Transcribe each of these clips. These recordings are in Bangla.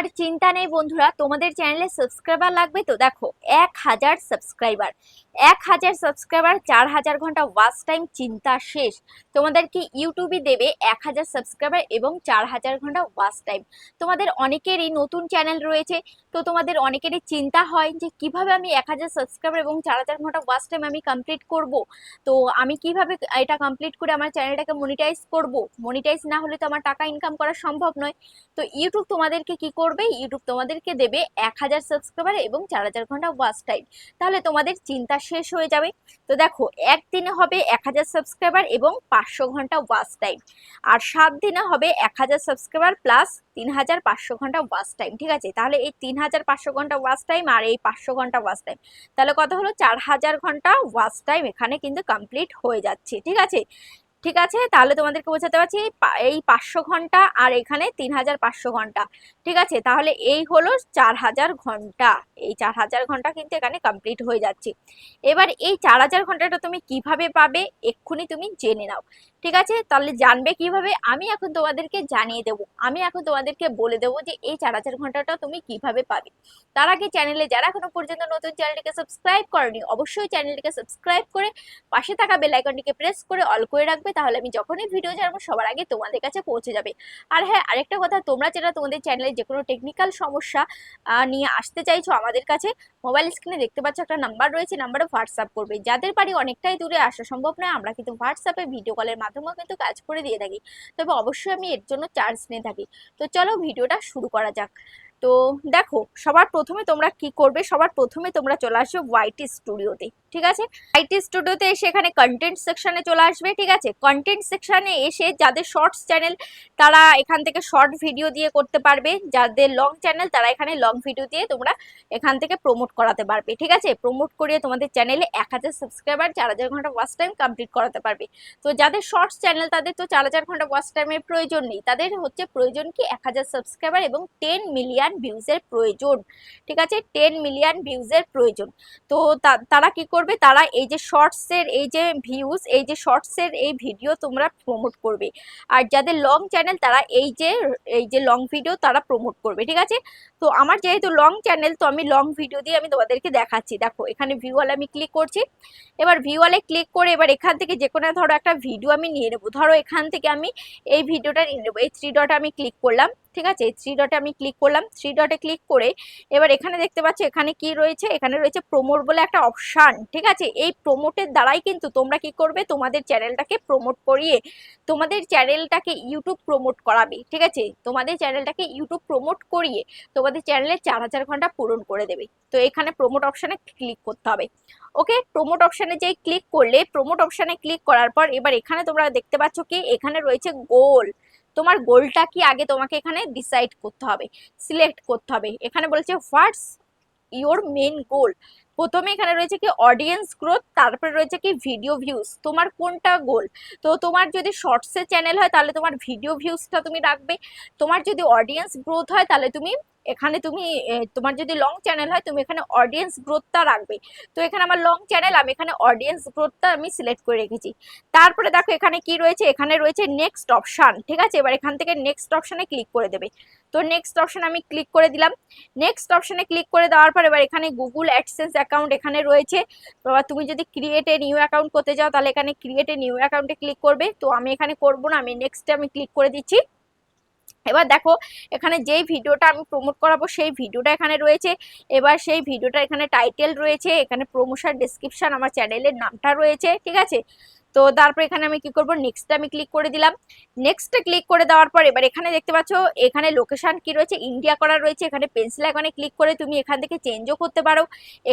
আর চিন্তা নেই বন্ধুরা, তোমাদের চ্যানেলে সাবস্ক্রাইবার লাগবে তো। দেখো 1000 সাবস্ক্রাইবার, 1000 সাবস্ক্রাইবার, 4000 ঘন্টা ওয়াচ টাইম, চিন্তা শেষ। তোমাদেরকে ইউটিউবে দেবে 1000 সাবস্ক্রাইবার এবং 4000 ঘন্টা ওয়াচ টাইম। তোমাদের অনেকেরই নতুন চ্যানেল রয়েছে, তো তোমাদের অনেকেরই চিন্তা হয় যে কিভাবে আমি 1000 সাবস্ক্রাইবার এবং 4000 ঘন্টা ওয়াচ টাইম আমি কমপ্লিট করব। তো আমি কিভাবে এটা কমপ্লিট করে আমার চ্যানেলটাকে মনিটাইজ করব। মনিটাইজ না হলে তো আমার টাকা ইনকাম করা সম্ভব নয়। তো ইউটিউব তোমাদেরকে কি করবে, ইউটিউব তোমাদেরকে দেবে 1000 সাবস্ক্রাইবার এবং 4000 ঘন্টা ওয়াচ টাইম। তাহলে তোমাদের চিন্তা শেষ হয়ে যাবে। তো দেখো, একদিনে হবে 1000 সাবস্ক্রাইবার এবং 500 ঘন্টা ওয়াচ টাইম, আর 7 দিনে হবে 1000 সাবস্ক্রাইবার প্লাস 3500 ঘন্টা ওয়াচ টাইম। ঠিক আছে, তাহলে এই 3500 ঘন্টা ওয়াচ টাইম আর এই 500 ঘন্টা ওয়াচ টাইম, তাহলে কত হলো? 4000 ঘন্টা ওয়াচ টাইম এখানে কিন্তু কমপ্লিট হয়ে যাচ্ছে। ঠিক আছে, ঠিক আছে, তাহলে তোমাদেরকে বোঝাতে পারছি এই 500 ঘন্টা আর এখানে 3500 ঘন্টা। ঠিক আছে, তাহলে এই হলো 4000 ঘন্টা। এই 4000 ঘন্টা কিন্তু এখানে কমপ্লিট হয়ে যাচ্ছে। এবার এই 4000 ঘন্টাটা তুমি কিভাবে পাবে এক্ষুনি তুমি জেনে নাও। ঠিক আছে, তাহলে জানবে কিভাবে, আমি এখন তোমাদেরকে জানিয়ে দেবো। আমি এখন তোমাদেরকে বলে দেবো যে এই 4000 ঘন্টাটা তুমি কিভাবে পাবে। তার আগে চ্যানেলে যারা এখনো পর্যন্ত নতুন, চ্যানেলটিকে সাবস্ক্রাইব করনি, অবশ্যই চ্যানেলটিকে সাবস্ক্রাইব করে পাশে থাকা বেল আইকনটিকে প্রেস করে অল করে রাখবে, তাহলে আমি যখনই ভিডিও ছাড়বো সবার আগে তোমাদের কাছে পৌঁছে যাবে। আর হ্যাঁ, আরেকটা কথা, তোমরা যারা তোমাদের চ্যানেলে যে কোনো টেকনিক্যাল সমস্যা নিয়ে আসতে চাইছো আমাদের কাছে, মোবাইল স্ক্রিনে দেখতে পাচ্ছ একটা নাম্বার রয়েছে, নাম্বারে হোয়াটসঅ্যাপ করবে। যাদের বাড়ি অনেকটাই দূরে আসা সম্ভব নয়, আমরা কিন্তু হোয়াটসঅ্যাপে ভিডিও কলের মাধ্যমেও কিন্তু কাজ করে দিয়ে থাকি, তবে অবশ্যই আমি এর জন্য চার্জ নিয়ে থাকি। তো চলো ভিডিওটা শুরু করা যাক। তো দেখো, সবার প্রথমে তোমরা কি করবে, সবার প্রথমে তোমরা চলে আসবে ওয়াইটি স্টুডিওতে। ঠিক আছে, ওয়াইটি স্টুডিওতে এসে এখানে কন্টেন্ট সেকশনে চলে আসবে। ঠিক আছে, কন্টেন্ট সেকশনে এসে যাদের শর্টস চ্যানেল তারা এখান থেকে শর্ট ভিডিও দিয়ে করতে পারবে, যাদের লং চ্যানেল তারা এখানে লং ভিডিও দিয়ে তোমরা এখান থেকে প্রমোট করাতে পারবে। ঠিক আছে, প্রমোট করিয়ে তোমাদের চ্যানেলে 1000 সাবস্ক্রাইবার, 4000 ঘন্টা ওয়াচ টাইম কমপ্লিট করাতে পারবে। তো যাদের শর্টস চ্যানেল তাদের তো 4000 ঘন্টা ওয়াচ টাইমের প্রয়োজন নেই, তাদের হচ্ছে প্রয়োজন কি 1000 সাবস্ক্রাইবার এবং 10 মিলিয়ন ভিউজের প্রয়োজন। ঠিক আছে, 10 মিলিয়ন ভিউজের প্রয়োজন। তো তারা কি করবে, তারা এই যে শর্টসের এই যে ভিউজ, এই যে শর্টসের এই ভিডিও তোমরা প্রমোট করবে। আর যাদের লং চ্যানেল তারা এই যে লং ভিডিও তারা প্রমোট করবে। ঠিক আছে, তো আমার যেহেতু লং চ্যানেল, তো আমি লং ভিডিও দিয়ে আমি তোমাদেরকে দেখাচ্ছি। দেখো, এখানে ভিউয়ালে আমি ক্লিক করছি। এবার ভিউয়ালে ক্লিক করে এবার এখান থেকে যে কোনো ধরো একটা ভিডিও আমি নিয়ে নেবো। ধরো এখান থেকে আমি এই ভিডিওটা নিয়ে নেবো। এই 3 ডটে আমি ক্লিক করলাম। ঠিক আছে, এই 3 ডটে আমি ক্লিক করলাম। 3 ডটে ক্লিক করে এবার এখানে দেখতে পাচ্ছ এখানে কি রয়েছে, এখানে রয়েছে প্রমোট বলে একটা অপশান। ঠিক আছে, এই প্রমোটের দ্বারাই কিন্তু তোমরা কি করবে, তোমাদের চ্যানেলটাকে প্রমোট করিয়ে তোমাদের চ্যানেলটাকে ইউটিউব প্রমোট করাবে। ঠিক আছে, তোমাদের চ্যানেলটাকে ইউটিউব প্রমোট করিয়ে তোমাদের চ্যানেলে 4000 ঘন্টা পূরণ করে দেবে। তো এখানে প্রমোট অপশানে ক্লিক করতে হবে। ওকে, প্রমোট অপশানে যেই ক্লিক করলে, প্রমোট অপশানে ক্লিক করার পর এবার এখানে তোমরা দেখতে পাচ্ছ কি এখানে রয়েছে গোল। তোমার গোলটা কি আগে তোমাকে এখানে ডিসাইড করতে হবে, সিলেক্ট করতে হবে। এখানে বলছে হোয়াটস ইওর মেন গোল। প্রথমে এখানে রয়েছে কি অডিয়েন্স গ্রোথ, তারপরে রয়েছে কি ভিডিও ভিউজ। তোমার কোনটা গোল? তো তোমার যদি শর্টসের চ্যানেল হয় তাহলে তোমার ভিডিও ভিউজটা তুমি রাখবে। তোমার যদি অডিয়েন্স গ্রোথ হয় তাহলে তুমি এখানে তোমার যদি লং চ্যানেল হয় তুমি এখানে অডিয়েন্স গ্রোথটা রাখবে। তো এখানে আমার লং চ্যানেল, আমি এখানে অডিয়েন্স গ্রোথটা আমি সিলেক্ট করে রেখেছি। তারপরে দেখো এখানে কি রয়েছে, এখানে রয়েছে নেক্সট অপশান। ঠিক আছে, এবার এখান থেকে নেক্সট অপশানে ক্লিক করে দেবে। তো নেক্সট অপশানে আমি ক্লিক করে দিলাম। নেক্সট অপশানে ক্লিক করে দেওয়ার পর এবার এখানে গুগল অ্যাডসেন্স অ্যাকাউন্ট এখানে রয়েছে। তুমি যদি ক্রিয়েট এ নিউ অ্যাকাউন্ট করতে যাও তাহলে এখানে ক্রিয়েট এ নিউ অ্যাকাউন্টে ক্লিক করবে। তো আমি এখানে করব না, আমি নেক্সটে আমি ক্লিক করে দিচ্ছি। এবার দেখো এখানে যেই ভিডিওটা আমি প্রমোট করাবো সেই ভিডিওটা এখানে রয়েছে। এবার সেই ভিডিওটা এখানে টাইটেল রয়েছে, এখানে প্রমোশন ডেসক্রিপশন, আমার চ্যানেলের নামটা রয়েছে। ঠিক আছে, তো তারপর এখানে আমি কি করব, নেক্সট আমি ক্লিক করে দিলাম। নেক্সটে ক্লিক করে দেওয়ার পর এবার এখানে দেখতে পাচ্ছ এখানে লোকেশন কি রয়েছে, ইন্ডিয়া করা রয়েছে। এখানে পেন্সিল আইকনে ক্লিক করে তুমি এখান থেকে চেঞ্জও করতে পারো।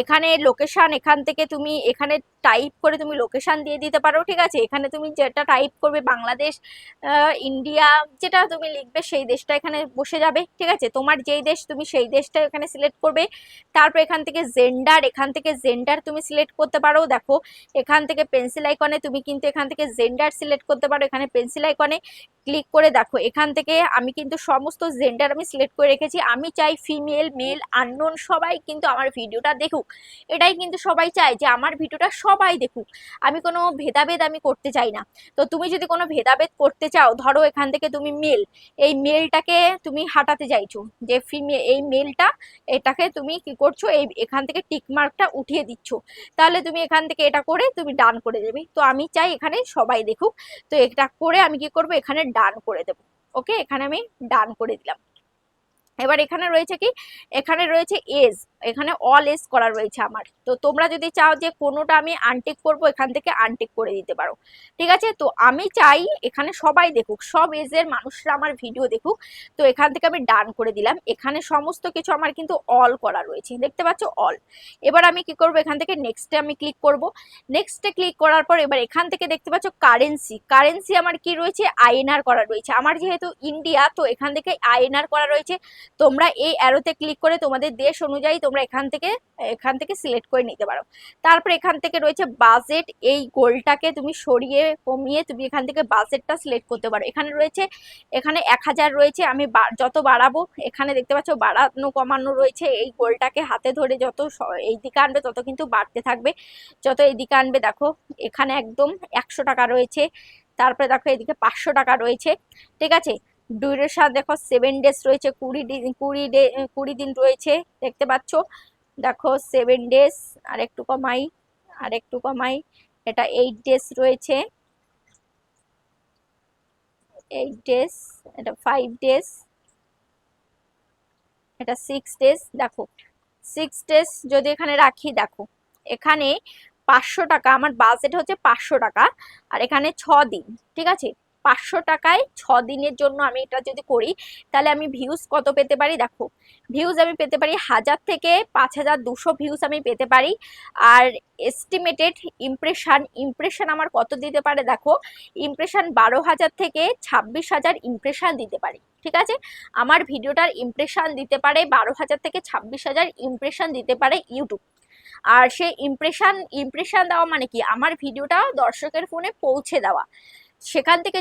এখানে লোকেশন, এখান থেকে তুমি এখানে টাইপ করে তুমি লোকেশন দিয়ে দিতে পারো। ঠিক আছে, এখানে তুমি যেটা টাইপ করবে বাংলাদেশ, ইন্ডিয়া, যেটা তুমি লিখবে সেই দেশটা এখানে বসে যাবে। ঠিক আছে, তোমার যেই দেশ তুমি সেই দেশটা এখানে সিলেক্ট করবে। তারপর এখান থেকে জেন্ডার, এখান থেকে জেন্ডার তুমি সিলেক্ট করতে পারো। দেখো এখান থেকে পেন্সিল আইকনে তুমি কিন্তু এখান থেকে জেন্ডার সিলেক্ট করতে পারো, এখানে পেন্সিল আইকনে। ক্লিক করে দেখো এখান থেকে আমি কিন্তু সমস্ত জেন্ডার আমি সিলেক্ট করে রেখেছি। আমি চাই ফিমেল, মেল, আননোন সবাই কিন্তু আমার ভিডিওটা দেখুক। এটাই কিন্তু সবাই চায় যে আমার ভিডিওটা সবাই দেখুক। আমি কোনো ভেদাভেদ আমি করতে চাই না। তো তুমি যদি কোনো ভেদাভেদ করতে চাও, ধরো এখান থেকে তুমি মেল, এই মেলটাকে তুমি হাঁটাতে চাইছো, যে ফিমেল এই মেলটা, এটাকে তুমি কি করছো, এই এখান থেকে টিক মার্কটা উঠিয়ে দিচ্ছ, তাহলে তুমি এখান থেকে এটা করে তুমি ডান করে দেবে। তো আমি চাই এখানে সবাই দেখুক, তো এটা করে আমি কি করব, এখানে ডান করে দেব। ওকে, এখানে আমি ডান করে দিলাম। এবার এখানে রয়েছে কি, এখানে রয়েছে এজ, এখানে অল এজ করা রয়েছে আমার। তো তোমরা যদি চাও যে কোনোটা আমি আনটিক করব, এখান থেকে আনটিক করে দিতে পারো। ঠিক আছে, তো আমি চাই এখানে সবাই দেখুক, সব এজের মানুষরা আমার ভিডিও দেখুক। তো এখান থেকে আমি ডান করে দিলাম। এখানে সমস্ত কিছু আমার কিন্তু অল করা রয়েছে, দেখতে পাচ্ছ অল। এবার আমি কি করব, এখান থেকে নেক্সটে আমি ক্লিক করব। নেক্সটে ক্লিক করার পর এবার এখান থেকে দেখতে পাচ্ছ কারেন্সি, কারেন্সি আমার কি রয়েছে, আইএনআর করা রয়েছে। আমার যেহেতু ইন্ডিয়া, তো এখান থেকে আইএনআর করা রয়েছে। তোমরা এই অ্যারোতে ক্লিক করে তোমাদের দেশ অনুযায়ী তোমরা এখান থেকে সিলেক্ট করে নিতে পারো। তারপর এখান থেকে রয়েছে বাজেট, এই গোলটাকে তুমি সরিয়ে কমিয়ে তুমি এখান থেকে বাজেটটা সিলেক্ট করতে পারো। এখানে রয়েছে, এখানে 1000 রয়েছে, আমি যত বাড়াবো, এখানে দেখতে পাচ্ছ বাড়ানো কমানো রয়েছে। এই গোলটাকে হাতে ধরে যত এই দিকে আনবে তত কিন্তু বাড়তে থাকবে, যত এইদিকে আনবে। দেখো এখানে একদম 100 টাকা রয়েছে, তারপরে দেখো এদিকে 500 টাকা রয়েছে। ঠিক আছে, ডিউরেশন দেখো 7 ডেজ রয়েছে, 20 দিন রয়েছে, দেখতে পাচ্ছ। দেখো 7 ডেজ, আর একটু কমাই, আর একটু কমাই, এটা 8 ডেজ রয়েছে, 8 ডেজ, এটা 5 ডেজ, এটা 6 ডেজ। দেখো 6 ডেজ যদি এখানে রাখি, দেখো এখানে 500 টাকা, আমার বাজেট হচ্ছে 500 টাকা, আর এখানে 6 দিন। ঠিক আছে, 500 টাকায় 6 দিনের জন্য আমি এটা যদি করি, তাহলে আমি ভিউজ কত পেতে পারি, দেখো ভিউজ আমি পেতে পারি 1000 থেকে 5200 ভিউজ আমি পেতে পারি। আর এস্টিমেটেড ইমপ্রেশন আমার কত দিতে পারে, দেখো ইমপ্রেশন 12,000 থেকে 26,000 ইমপ্রেশন দিতে পারি। ঠিক আছে, আমার ভিডিওটার ইমপ্রেশন দিতে পারে 12,000 থেকে 26,000 ইমপ্রেশন দিতে পারে ইউটিউব। আর সেই ইমপ্রেশন দেওয়া মানে কি, আমার ভিডিওটা দর্শকের ফোনে পৌঁছে দেওয়া। সেখান থেকে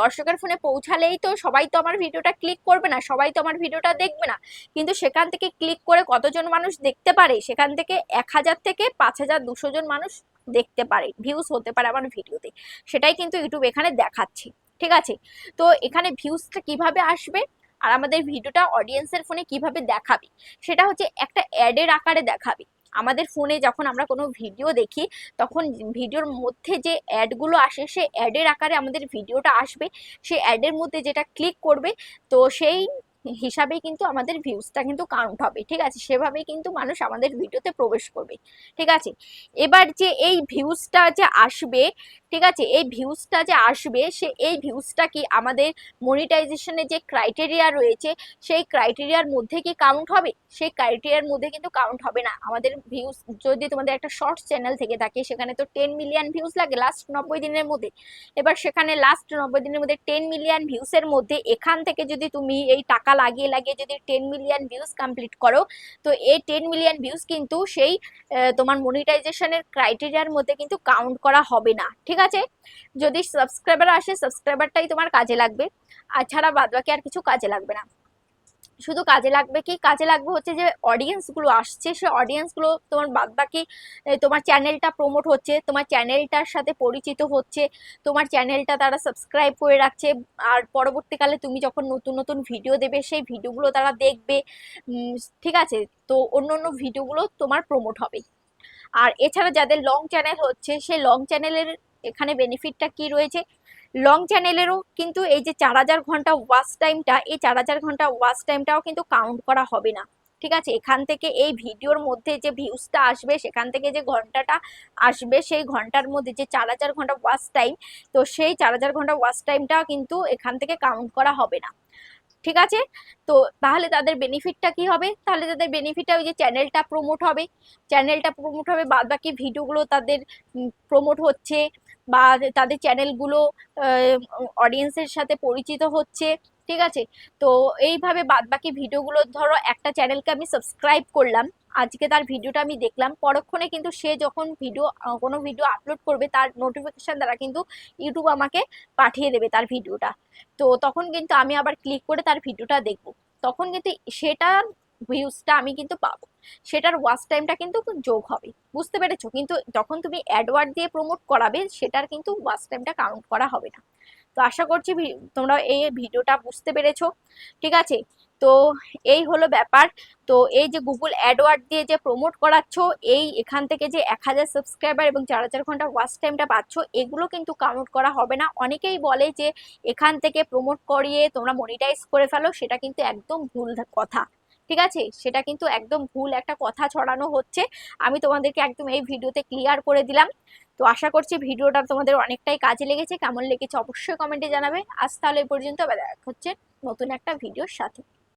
দর্শকের ফোনে পৌঁছালেই তো সবাই তো আমার ভিডিওটা ক্লিক করবে না, সবাই তো আমার ভিডিওটা দেখবে না, কিন্তু সেখান থেকে ক্লিক করে কতজন মানুষ দেখতে পারে, সেখান থেকে 1000 থেকে 5200 জন মানুষ দেখতে পারে, ভিউজ হতে পারে আমার ভিডিওতে। সেটাই কিন্তু ইউটিউব এখানে দেখাচ্ছে। ঠিক আছে, তো এখানে ভিউজটা কিভাবে আসবে আর আমাদের ভিডিওটা অডিয়েন্সের ফোনে কিভাবে দেখাবে, সেটা হচ্ছে একটা অ্যাডের আকারে দেখাবে। আমাদের ফোনে যখন আমরা কোনো ভিডিও দেখি, তখন ভিডিওর মধ্যে যে অ্যাডগুলো আসে, সেই অ্যাডের আকারে আমাদের ভিডিওটা আসবে। সেই অ্যাডের মধ্যে যেটা ক্লিক করবে, তো সেই হিসাবেই কিন্তু আমাদের ভিউজটা কিন্তু কাউন্ট হবে। ঠিক আছে, সেভাবেই কিন্তু মানুষ আমাদের ভিডিওতে প্রবেশ করবে। ঠিক আছে, এবার যে এই ভিউজটা যে আসবে, ঠিক আছে, এই ভিউজটা যে আসবে, এই ভিউজটা কি আমাদের মনিটাইজেশনের যে ক্রাইটেরিয়া রয়েছে, সেই ক্রাইটেরিয়ার মধ্যে কি কাউন্ট হবে, সেই ক্রাইটেরিয়ার মধ্যে কিন্তু কাউন্ট হবে না। আমাদের ভিউজ যদি তোমাদের একটা শর্টস চ্যানেল থেকে থাকে, সেখানে তো 10 মিলিয়ন ভিউজ লাগে লাস্ট 90 দিনের মধ্যে। এবার সেখানে লাস্ট 90 দিনের মধ্যে 10 মিলিয়ন ভিউসের মধ্যে এখান থেকে যদি তুমি এই টাকা লাগিয়ে লাগিয়ে যদি 10 মিলিয়ন ভিউজ কমপ্লিট করো, তো এই 10 মিলিয়ন ভিউজ কিন্তু সেই তোমার মনিটাইজেশনের ক্রাইটেরিয়ার মধ্যে কিন্তু কাউন্ট করা হবে না। ঠিক আছে, যদি সাবস্ক্রাইবার আসে, সাবস্ক্রাইবারটাই তোমার কাজে লাগবে, আর ছাড়া বাদবাকি আর কিছু কাজে লাগবে না। শুধু কাজে লাগবে কি, কাজে লাগবে হচ্ছে যে অডিয়েন্স গুলো আসছে, সে অডিয়েন্স গুলো তোমার বাদবাকি তোমার চ্যানেলটা প্রমোট হচ্ছে, তোমার চ্যানেলটার সাথে পরিচিত হচ্ছে, তোমার চ্যানেলটা তারা সাবস্ক্রাইব করে রাখছে। আর পরবর্তীকালে তুমি যখন নতুন নতুন ভিডিও দেবে, সেই ভিডিওগুলো তারা দেখবে। ঠিক আছে, তো অন্য অন্য ভিডিওগুলো তোমার প্রমোট হবে। আর এছাড়া যাদের লং চ্যানেল হচ্ছে, সেই লং চ্যানেলের এখানে বেনিফিটটা কি রয়েছে, লং চ্যানেলেরও কিন্তু এই যে 4000 ঘন্টা ওয়াচ টাইমটা, এই 4000 ঘন্টা ওয়াচ টাইমটাও কিন্তু কাউন্ট করা হবে না। ঠিক আছে, এখান থেকে এই ভিডিওর মধ্যে যে ভিউজটা আসবে, সেখান থেকে যে ঘন্টাটা আসবে, সেই ঘন্টার মধ্যে যে 4000 ঘন্টা ওয়াচ টাইম, তো সেই 4000 ঘন্টা ওয়াচ টাইমটা কিন্তু এখান থেকে কাউন্ট করা হবে না। ঠিক আছে, তো তাহলে তাদের বেনিফিটটা কি হবে, তাহলে তাদের বেনিফিটটা ওই যে চ্যানেলটা প্রমোট হবে, চ্যানেলটা প্রমোট হবে, বাদ বাকি ভিডিওগুলো তাদের প্রমোট হচ্ছে, বা তাদের চ্যানেলগুলো অডিয়েন্সের সাথে পরিচিত হচ্ছে। ঠিক আছে। তো এইভাবে বাদ বাকি ভিডিওগুলো ধরো একটা চ্যানেলকে আমি সাবস্ক্রাইব করলাম, আজকে তার ভিডিওটা আমি দেখলাম, পরক্ষণে কিন্তু সে যখন কোনো ভিডিও আপলোড করবে তার নোটিফিকেশন দ্বারা কিন্তু ইউটিউব আমাকে পাঠিয়ে দেবে তার ভিডিওটা। তো তখন কিন্তু আমি আবার ক্লিক করে তার ভিডিওটা দেখবো, তখন কিন্তু সেটার ভিউজটা আমি কিন্তু পাবো, সেটার ওয়াচ টাইমটা কিন্তু যোগ হবে। বুঝতে পেরেছো? কিন্তু যখন তুমি অ্যাডওয়ার্ড দিয়ে প্রমোট করাবে সেটার কিন্তু ওয়াচ টাইমটা কাউন্ট করা হবে না। তো আশা করছি তোমরা এই ভিডিওটা বুঝতে পেরেছো। ঠিক আছে। তো এই হলো ব্যাপার। তো এই যে গুগল অ্যাডওয়ার্ড দিয়ে যে প্রমোট করাচ্ছ, এখান থেকে যে 1000 সাবস্ক্রাইবার এবং 4000 ঘন্টা ওয়াচ টাইমটা পাচ্ছ, এগুলো কিন্তু কাউন্ট করা হবে না। অনেকেই বলে যে এখান থেকে প্রমোট করিয়ে তোমরা মনিটাইজ করে ফেলো, সেটা কিন্তু একদম ভুল কথা। ঠিক আছে, সেটা কিন্তু একদম ভুল একটা কথা ছড়ানো হচ্ছে। আমি তোমাদেরকে একদম এই ভিডিওতে ক্লিয়ার করে দিলাম। তো আশা করছি ভিডিওটা তোমাদের অনেকটাই কাজে লেগেছে। কেমন লেগেছে অবশ্যই কমেন্টে জানাবে। আজ তাহলে এই পর্যন্ত, আবার দেখা হচ্ছে নতুন একটা ভিডিওর সাথে।